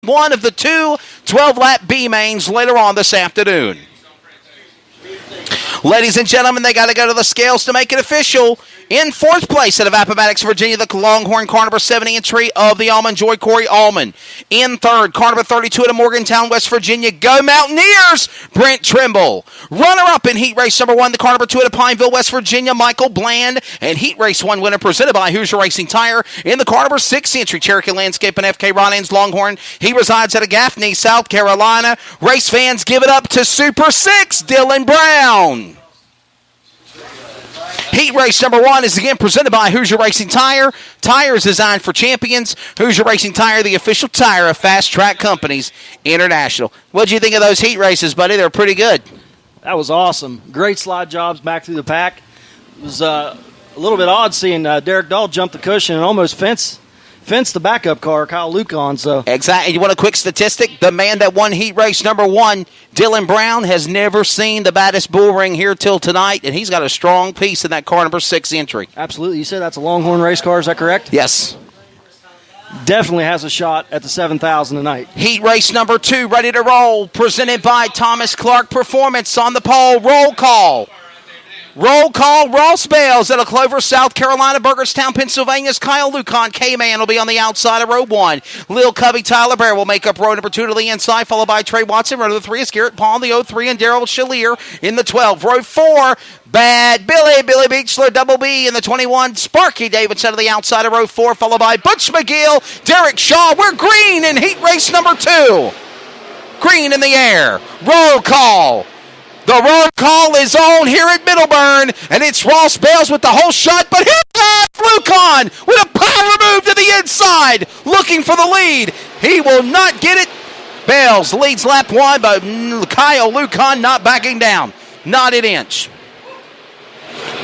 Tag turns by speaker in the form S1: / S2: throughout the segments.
S1: one of the two 12-lap B mains later on this afternoon. Ladies and gentlemen, they got to go to the scales to make it official. In fourth place out of Appomattox, Virginia, the Longhorn car number 70 entry of the Almond Joy, Corey Allman. In third, car number 32 out of Morgantown, West Virginia, Go Mountaineers, Brent Trimble. Runner-up in heat race number 1, the car number 2 out of Pineville, West Virginia, Michael Bland. And heat race 1 winner presented by Hoosier Racing Tire in the car number 6 entry, Cherokee Landscape and FK Ronan's Longhorn. He resides out of Gaffney, South Carolina. Race fans, give it up to Super 6, Dylan Brown. Heat race number 1 is again presented by Hoosier Racing Tire. Tires designed for champions. Hoosier Racing Tire, the official tire of Fast Track Companies International. What did you think of those heat races, buddy? They're pretty good.
S2: That was awesome. Great slide jobs back through the pack. It was a little bit odd seeing Derek Dahl jump the cushion and almost fence the backup car, Kyle Lucon. So
S1: exactly. You want a quick statistic? The man that won heat race number 1, Dylan Brown, has never seen the baddest bull ring here till tonight, and he's got a strong piece in that car number 6 entry.
S2: Absolutely. You said that's a Longhorn race car, is that correct?
S1: Yes.
S2: Definitely has a shot at the 7,000 tonight.
S1: Heat race number 2, ready to roll, presented by Thomas Clark Performance on the pole. Roll call. Roll call, Ross Bales out of Clover, South Carolina, Burgerstown, Pennsylvania's Kyle Lucon. K-Man will be on the outside of row 1. Lil Cubby, Tyler Bear will make up row number 2 to the inside, followed by Trey Watson. Row number 3 is Garrett Paul, the 03, and Daryl Shalier in the 12. Row 4, Bad Billy Beachler, Double B in the 21. Sparky Davidson to the outside of row 4, followed by Butch McGill, Derek Shaw. We're green in heat race number 2. Green in the air. Roll call. The roll call is on here at Middlebourne, and it's Ross Bales with the whole shot, but here's Lucon with a power move to the inside, looking for the lead. He will not get it. Bales leads lap 1, but Kyle Lucon not backing down. Not an inch.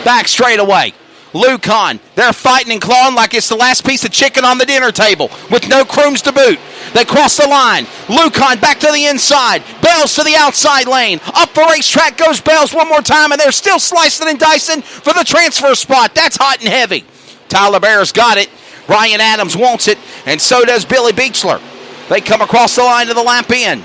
S1: Back straight away. Lucon, they're fighting and clawing like it's the last piece of chicken on the dinner table with no crumbs to boot. They cross the line. Lucon back to the inside. Bales to the outside lane. Up the racetrack goes Bales one more time, and they're still slicing and dicing for the transfer spot. That's hot and heavy. Tyler Bear's got it. Ryan Adams wants it, and so does Billy Beachler. They come across the line to the lap in.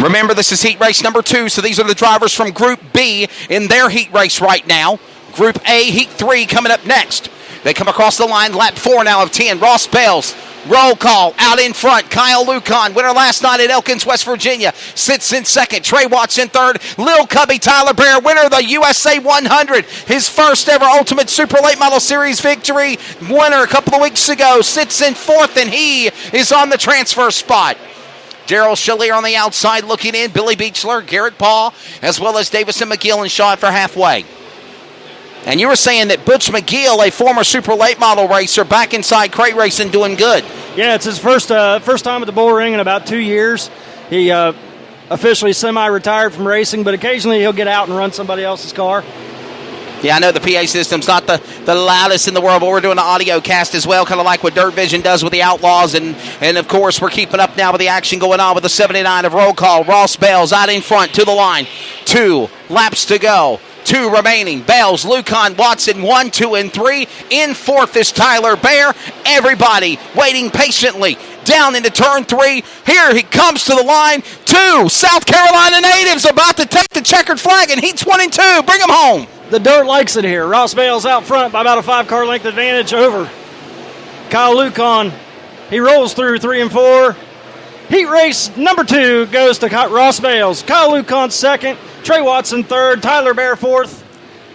S1: Remember, this is heat race number 2, so these are the drivers from Group B in their heat race right now. Group A, heat 3 coming up next. They come across the line, lap 4 now of 10. Ross Bales, roll call, out in front. Kyle Lucon, winner last night at Elkins, West Virginia, sits in second. Trey Watts in third. Lil Cubby, Tyler Bear, winner of the USA 100. His first ever Ultimate Super Late Model Series victory. Winner a couple of weeks ago, sits in fourth, and he is on the transfer spot. Daryl Shalier on the outside looking in. Billy Beachler, Garrett Paul, as well as Davison McGill and Shaw for halfway. And you were saying that Butch McGill, a former super late model racer, back inside crate racing, doing good.
S2: Yeah, it's his first time at the bull ring in about 2 years. He officially semi-retired from racing, but occasionally he'll get out and run somebody else's car.
S1: Yeah, I know the PA system's not the loudest in the world, but we're doing the audio cast as well, kind of like what Dirt Vision does with the Outlaws. And of course, we're keeping up now with the action going on with the 79 of roll call. Ross Bales out in front to the line. 2 laps to go. 2 remaining. Bales, Lucon, Watson, 1, 2, and 3. In fourth is Tyler Bear. Everybody waiting patiently. Down into turn 3. Here he comes to the line. 2 South Carolina natives about to take the checkered flag in heats 1 and 2. Bring them home.
S2: The dirt likes it here. Ross Bales out front by about a 5-car length advantage over Kyle Lucon. He rolls through 3 and 4. Heat race number 2 goes to Ross Bales. Kyle Lucon second. Trey Watson third. Tyler Bear fourth.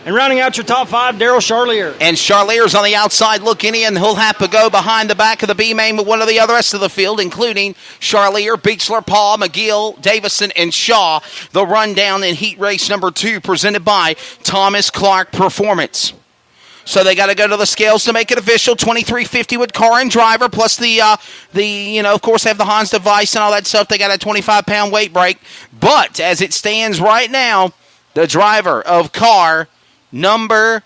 S2: And rounding out your top 5, Daryl Charlier.
S1: And Charlier's on the outside looking in. He'll have to go behind the back of the B-main with one of the other rest of the field, including Charlier, Beachler, Paul, McGill, Davison, and Shaw. The rundown in heat race number 2 presented by Thomas Clark Performance. So they got to go to the scales to make it official. 2350 with car and driver, plus the of course, they have the Hans device and all that stuff. They got a 25-pound weight break. But as it stands right now, the driver of car number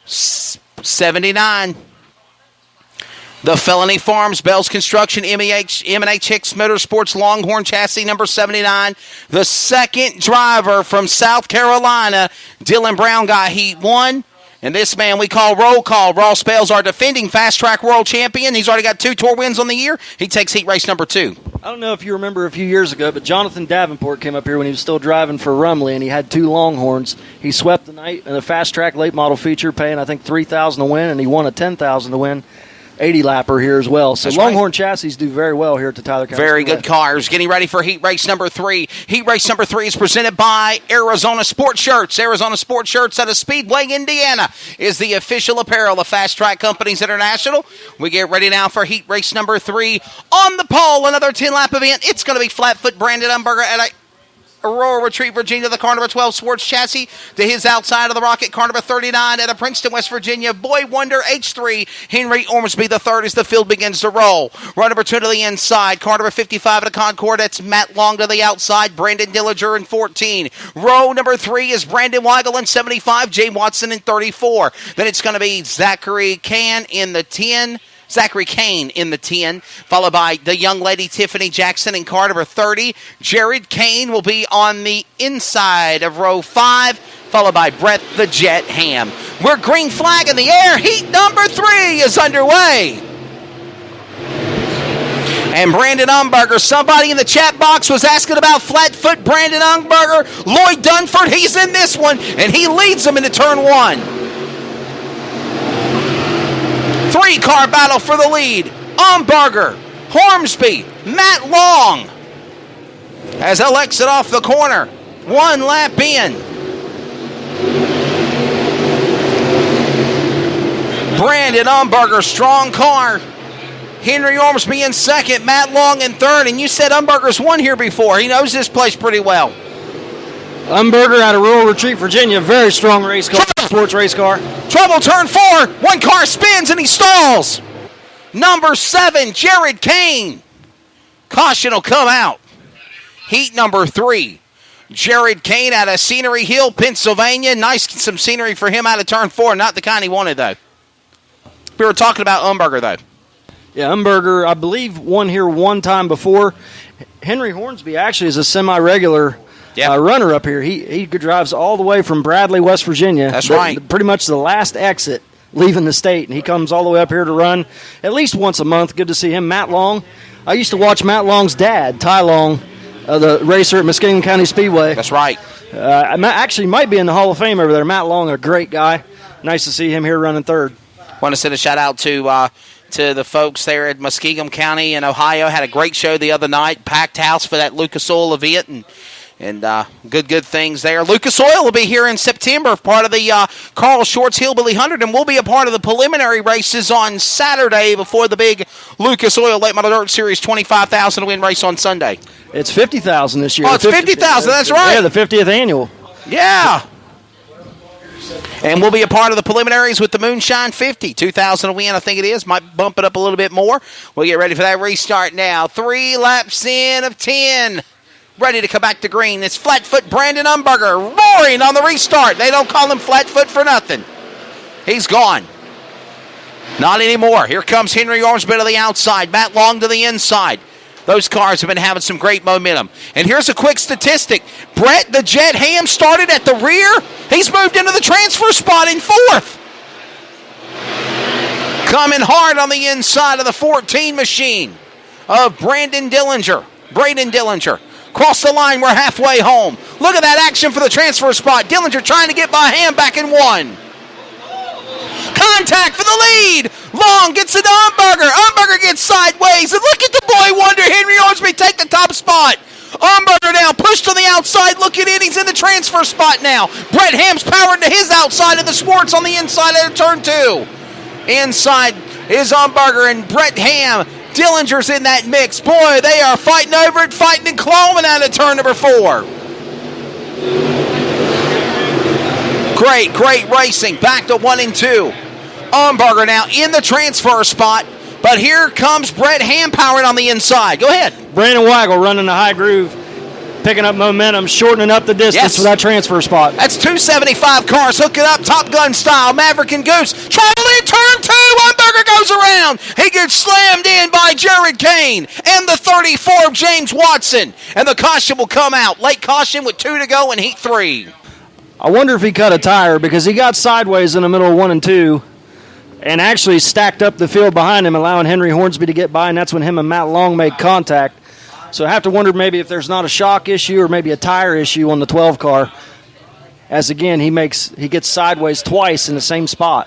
S1: 79. The Felony Farms, Bell's Construction, M&H Hicks Motorsports, Longhorn Chassis, number 79. The second driver from South Carolina, Dylan Brown, got heat 1. And this man we call Roll Call. Ross Bales, our defending Fast Track World Champion. He's already got 2 tour wins on the year. He takes heat race number 2.
S2: I don't know if you remember a few years ago, but Jonathan Davenport came up here when he was still driving for Rumley, and he had 2 Longhorns. He swept the night in a Fast Track late model feature, paying, I think, $3,000 to win, and he won a $10,000 to win. 80-lapper here as well. So
S1: That's
S2: Longhorn
S1: right.
S2: chassis do very well here at the Tyler County
S1: Very
S2: Speedway.
S1: good cars. Getting ready for heat race number 3. Heat race number 3 is presented by Arizona Sports Shirts. Arizona Sports Shirts out of Speedway, Indiana, is the official apparel of Fast Track Companies International. We get ready now for heat race number 3. On the pole, another 10-lap event. It's going to be Flatfoot Brandon Umberger at Aurora Retreat, Virginia, the car number 12 sports chassis. To his outside of the Rocket, car number 39 out of Princeton, West Virginia. Boy Wonder H3, Henry Ormsby the third as the field begins to roll. Run number 2 to the inside. Car number 55 at a Concord. That's Matt Long to the outside. Brandon Dillinger in 14. Row number 3 is Brandon Weigel in 75. Jay Watson in 34. Then it's going to be Zachary Kane in the 10, followed by the young lady Tiffany Jackson in car number 30. Jared Kane will be on the inside of row 5, followed by Brett the Jet Ham. We're green flag in the air. Heat number 3 is underway. And Brandon Umberger, somebody in the chat box was asking about Flatfoot Brandon Umberger. Lloyd Dunford, he's in this one, and he leads them into turn 1. 3-car battle for the lead. Umberger, Hornsby, Matt Long. As they'll exit off the corner. 1 lap in. Brandon Umberger, strong car. Henry Ormsby in second, Matt Long in third. And you said Umberger's won here before. He knows this place pretty well.
S2: Umberger out of Rural Retreat, Virginia. Very strong race car, sports race car.
S1: Trouble, turn 4. 1 car spins and he stalls. Number 7, Jared Kane. Caution will come out. Heat number 3. Jared Kane out of Scenery Hill, Pennsylvania. Nice, some scenery for him out of turn 4. Not the kind he wanted, though. We were talking about Umberger, though.
S2: Yeah, Umberger, I believe, won here one time before. Henry Hornsby actually is a semi-regular runner up here. He drives all the way from Bradley, West Virginia.
S1: That's right.
S2: Pretty much the last exit leaving the state, and he comes all the way up here to run at least once a month. Good to see him. Matt Long. I used to watch Matt Long's dad, Ty Long, the racer at Muskingum County Speedway.
S1: That's right.
S2: Actually might be in the Hall of Fame over there. Matt Long, a great guy. Nice to see him here running third.
S1: Want to send a shout-out to the folks there at Muskingum County in Ohio. Had a great show the other night. Packed house for that Lucas Oil event, and good things there. Lucas Oil will be here in September, part of the Carl Shorts Hillbilly 100, and we'll be a part of the preliminary races on Saturday before the big Lucas Oil Late Model Dirt Series 25,000 to win race on Sunday.
S2: It's 50,000 this year.
S1: Oh, it's 50,000. That's right.
S2: Yeah, the 50th annual.
S1: Yeah. And we'll be a part of the preliminaries with the Moonshine 50. 2,000 to win, I think it is. Might bump it up a little bit more. We'll get ready for that restart now. 3 laps in of 10. Ready to come back to green. It's Flatfoot Brandon Umberger roaring on the restart. They don't call him Flatfoot for nothing. He's gone. Not anymore. Here comes Henry Ormsby to the outside. Matt Long to the inside. Those cars have been having some great momentum. And here's a quick statistic. Brett the Jet Ham started at the rear. He's moved into the transfer spot in 4th. Coming hard on the inside of the 14 machine of Braden Dillinger. Cross the line, we're halfway home. Look at that action for the transfer spot. Dillinger trying to get by Ham back in 1. Contact for the lead. Long gets it to Umberger. Umberger gets sideways. And look at the boy wonder, Henry Ormsby, take the top spot. Umberger now pushed on the outside. Looking in, he's in the transfer spot now. Brett Ham's powered to his outside of the sports on the inside of turn 2. Inside is Umberger and Brett Ham. Dillinger's in that mix. Boy, they are fighting over it, fighting and clawing out of turn number 4. Great racing. Back to 1 and 2. Umberger now in the transfer spot, but here comes Brett Ham powered on the inside. Go ahead.
S2: Brandon Weigel running the high groove, picking up momentum, shortening up the distance for that transfer spot.
S1: That's 275 cars hooking up Top Gun style. Maverick and Goose traveling turn 2. Umberger goes around. He gets slammed in by Jared Kane and the 34 of James Watson. And the caution will come out. Late caution with 2 to go in heat 3.
S2: I wonder if he cut a tire because he got sideways in the middle of 1 and 2 and actually stacked up the field behind him, allowing Henry Hornsby to get by, and that's when him and Matt Long made contact. So I have to wonder maybe if there's not a shock issue or maybe a tire issue on the 12 car, as again he gets sideways twice in the same spot.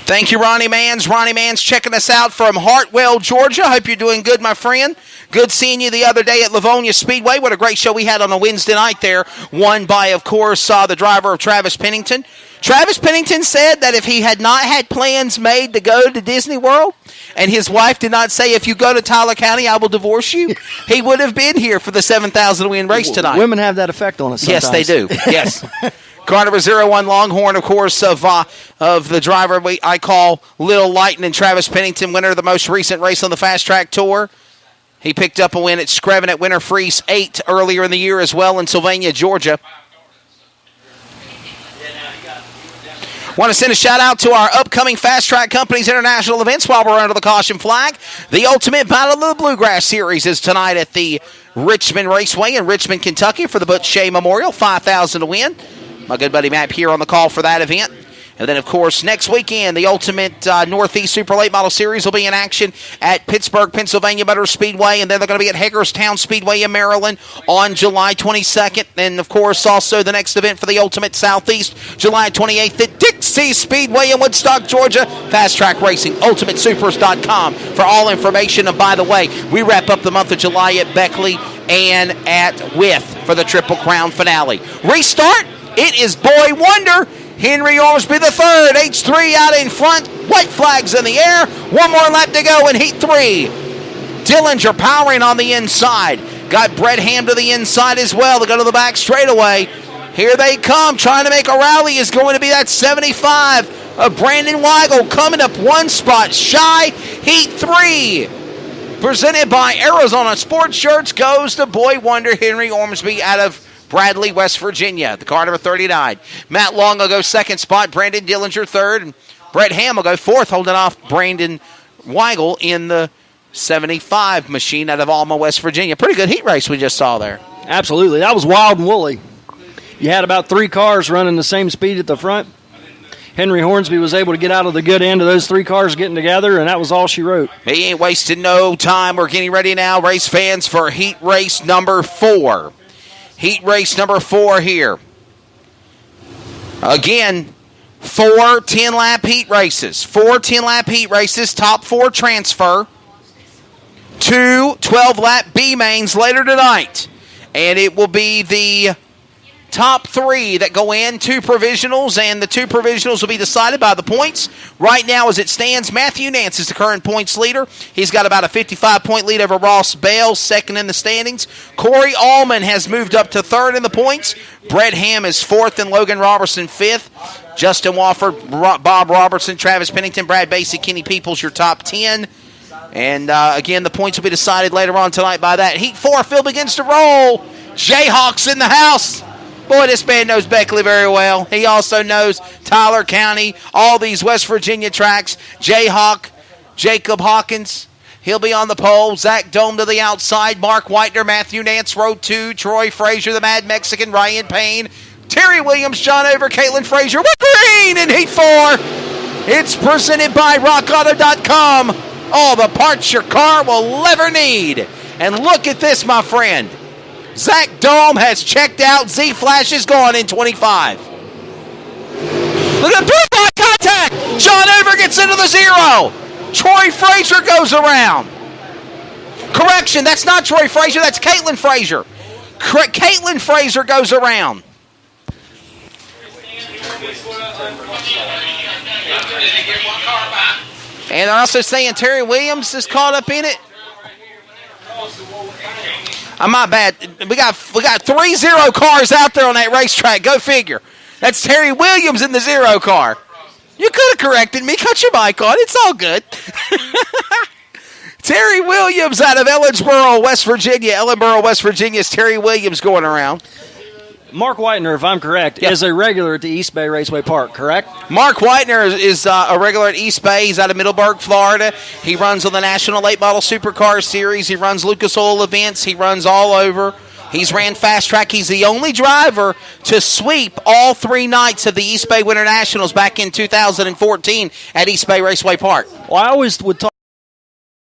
S1: Thank you, Ronnie Mans. Ronnie Mans checking us out from Hartwell, Georgia. Hope you're doing good, my friend. Good seeing you the other day at Livonia Speedway. What a great show we had on a Wednesday night there. Won by, of course, the driver of Travis Pennington. Travis Pennington said that if he had not had plans made to go to Disney World, and his wife did not say, if you go to Tyler County, I will divorce you, he would have been here for the 7,000 win race tonight.
S2: Women have that effect on us sometimes.
S1: Yes, they do. Yes. Car number 01 Longhorn, of course, of the driver I call Little Lightning, Travis Pennington, winner of the most recent race on the Fast Track Tour. He picked up a win at Screven at Winter Freeze 8 earlier in the year as well in Sylvania, Georgia. Want to send a shout out to our upcoming Fast Track Companies International events while we're under the caution flag. The Ultimate Battle of the Bluegrass Series is tonight at the Richmond Raceway in Richmond, Kentucky for the Butch Shea Memorial, $5,000 to win. My good buddy Matt here on the call for that event. And then, of course, next weekend, the Ultimate Northeast Super Late Model Series will be in action at Pittsburgh, Pennsylvania Motor Speedway, and then they're going to be at Hagerstown Speedway in Maryland on July 22nd. And, of course, also the next event for the Ultimate Southeast, July 28th at Dixie Speedway in Woodstock, Georgia. Fast Track Racing, ultimatesupers.com for all information. And, by the way, we wrap up the month of July at Beckley and at Wythe for the Triple Crown finale. Restart, it is Boy Wonder. Henry Ormsby the third, H3 out in front, white flags in the air, one more lap to go in heat 3. Dillinger powering on the inside, got Brett Ham to the inside as well to go to the back straightaway. Here they come, trying to make a rally is going to be that 75 of Brandon Weigel coming up one spot shy, heat 3. Presented by Arizona Sports Shirts goes to Boy Wonder Henry Ormsby out of Bradley, West Virginia, the car number 39. Matt Long will go second spot. Brandon Dillinger third. And Brett Ham will go fourth, holding off Brandon Weigel in the 75 machine out of Alma, West Virginia. Pretty good heat race we just saw there.
S2: Absolutely. That was wild and woolly. You had about 3 cars running the same speed at the front. Henry Hornsby was able to get out of the good end of those 3 cars getting together, and that was all she wrote.
S1: He ain't wasting no time. We're getting ready now, race fans, for heat race number 4. Heat race number 4 here. Again, 4 10-lap heat races. 4 10-lap heat races, top 4 transfer. 2 12-lap B-mains later tonight. And it will be the top 3 that go in, 2 provisionals, and the 2 provisionals will be decided by the points. Right now, as it stands, Matthew Nance is the current points leader. He's got about a 55-point lead over Ross Bales, second in the standings. Corey Allman has moved up to third in the points. Brett Ham is fourth, and Logan Robertson fifth. Justin Wofford, Bob Robertson, Travis Pennington, Brad Basie, Kenny Peoples, your top 10. And, again, the points will be decided later on tonight by that. Heat 4, Phil begins to roll. Jayhawks in the house. Boy, this man knows Beckley very well. He also knows Tyler County, all these West Virginia tracks. Jayhawk, Jacob Hawkins, he'll be on the pole. Zach Dome to the outside. Mark Whitener, Matthew Nance, row 2. Troy Frazier, the Mad Mexican, Ryan Payne. Terry Williams, John Over, Caitlin Frazier with green in Heat 4. It's presented by RockAuto.com. All the parts your car will ever need. And look at this, my friend. Zach Dome has checked out. Z-Flash is gone in 25. Look at the blue contact. John Over gets into the 0. Troy Frazier goes around. Correction, that's not Troy Frazier. That's Caitlin Frazier. Caitlin Frazier goes around. And they're also saying Terry Williams is caught up in it. I'm not bad. We got 3 0 cars out there on that racetrack. Go figure. That's Terry Williams in the 0 car. You could have corrected me. Cut your mic on. It's all good. Terry Williams out of Ellensboro, West Virginia. Ellenboro, West Virginia is Terry Williams going around.
S2: Mark Whitener, if I'm correct, is a regular at the East Bay Raceway Park, correct?
S1: Mark Whitener is a regular at East Bay. He's out of Middleburg, Florida. He runs on the National Late Model Supercar Series. He runs Lucas Oil events. He runs all over. He's ran fast track. He's the only driver to sweep all 3 nights of the East Bay Winter Nationals back in 2014 at East Bay Raceway Park.
S2: Well, I always would talk